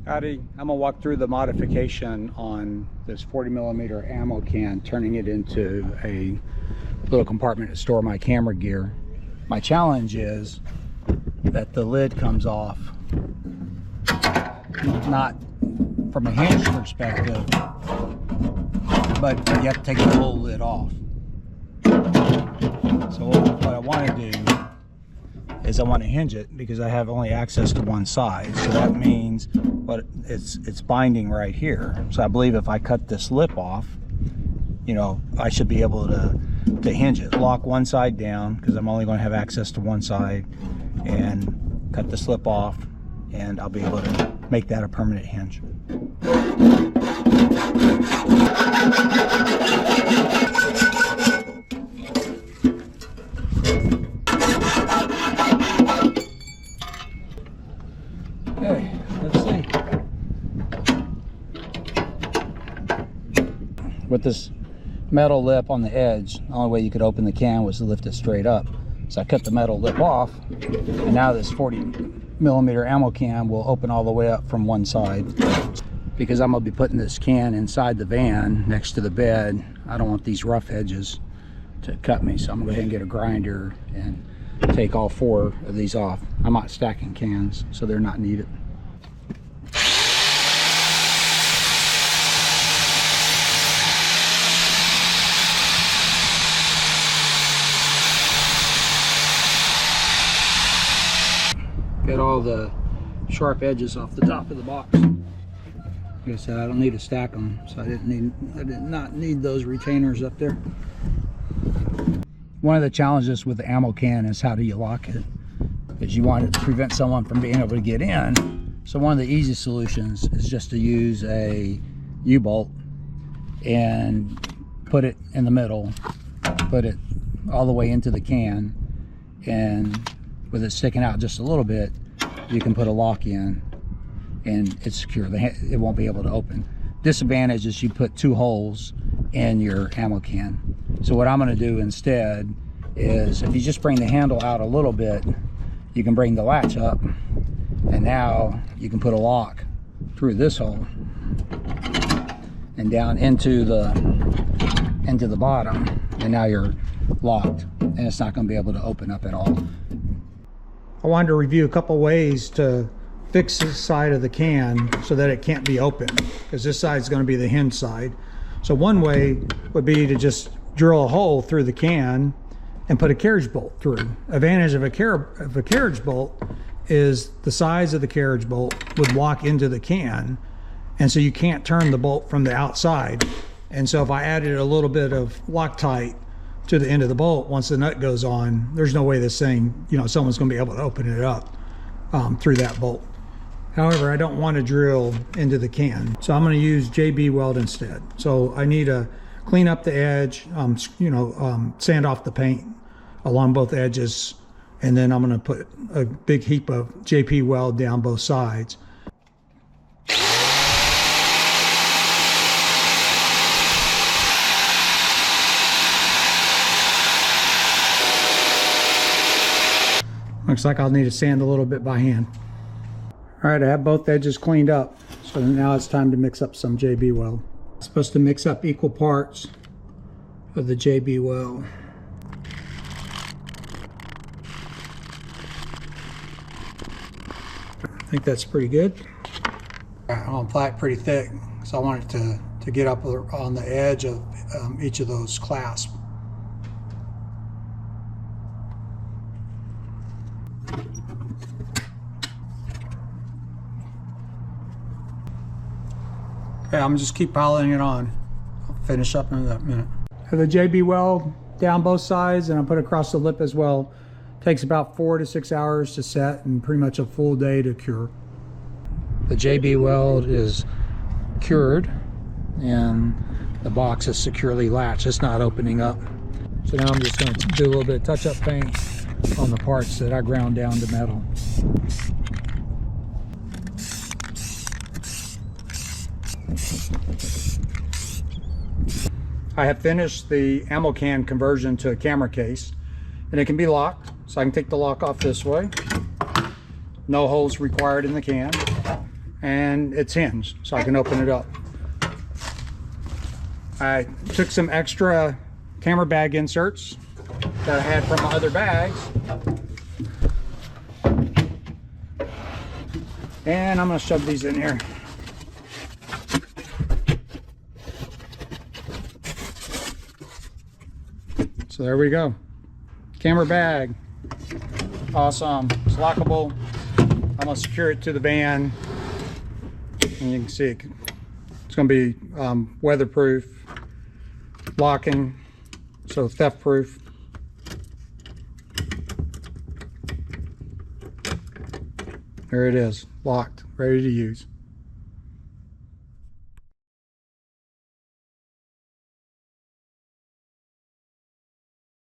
Howdy, I'm gonna walk through the modification on this 40mm ammo can, turning it into a little compartment to store my camera gear. My challenge is that the lid comes off, not from a hinge perspective, but you have to take the whole lid off. So what I want to do is I want to hinge it because I have only access to one side. So that means it's binding right here. So I believe if I cut this lip off, you know, I should be able to hinge it. Lock one side down because I'm only going to have access to one side, and cut the slip off, and I'll be able to make that a permanent hinge. Okay, let's see. With this metal lip on the edge, the only way you could open the can was to lift it straight up. So I cut the metal lip off, and now this 40mm ammo can will open all the way up from one side. Because I'm gonna be putting this can inside the van next to the bed, I don't want these rough edges to cut me. So I'm gonna go ahead and get a grinder and take all 4 of these off. I'm not stacking cans, so they're not needed. Get all the sharp edges off the top of the box. Like I said, I don't need to stack them, so I did not need those retainers up there. One of the challenges with the ammo can is how do you lock it? Because you want to prevent someone from being able to get in. So one of the easy solutions is just to use a U-bolt and put it in the middle, put it all the way into the can, and with it sticking out just a little bit, you can put a lock in and it's secure. It won't be able to open. Disadvantage is you put 2 holes in your ammo can. So what I'm going to do instead is, if you just bring the handle out a little bit, you can bring the latch up, and now you can put a lock through this hole and down into the bottom, and now you're locked and it's not going to be able to open up at all. I wanted to review a couple ways to fix this side of the can so that it can't be open, because this side is going to be the hinge side. So one way would be to just drill a hole through the can and put a carriage bolt through. Advantage of a carriage bolt is the size of the carriage bolt would walk into the can, and so you can't turn the bolt from the outside. And so if I added a little bit of Loctite to the end of the bolt, once the nut goes on, there's no way this thing, you know, someone's going to be able to open it up through that bolt. However, I don't want to drill into the can, so I'm going to use JB weld instead. So I need to clean up the edge, sand off the paint along both edges, and then I'm going to put a big heap of JP weld down both sides. Looks like I'll need to sand a little bit by hand. All right, I have both edges cleaned up, so now it's time to mix up some JB weld. I'm supposed to mix up equal parts of the JB weld. I think that's pretty good. I'm gonna apply it pretty thick, so I want it to get up on the edge of each of those clasps. Okay, I'm just keep piling it on. I'll finish up in a minute. I have the JB weld down both sides, and I put across the lip as well. Takes about 4 to 6 hours to set, and pretty much a full day to cure. The JB weld is cured, and the box is securely latched. It's not opening up. So now I'm just going to do a little bit of touch-up paint on the parts that I ground down to metal. I have finished the ammo can conversion to a camera case, and it can be locked, so I can take the lock off this way. No holes required in the can. and it's hinged, so I can open it up. I took some extra camera bag inserts that I had from my other bags, and I'm going to shove these in here. So there we go. Camera bag. Awesome. It's lockable. I'm going to secure it to the van. And you can see it's going to be weatherproof, locking, so theft proof. There it is, locked, ready to use.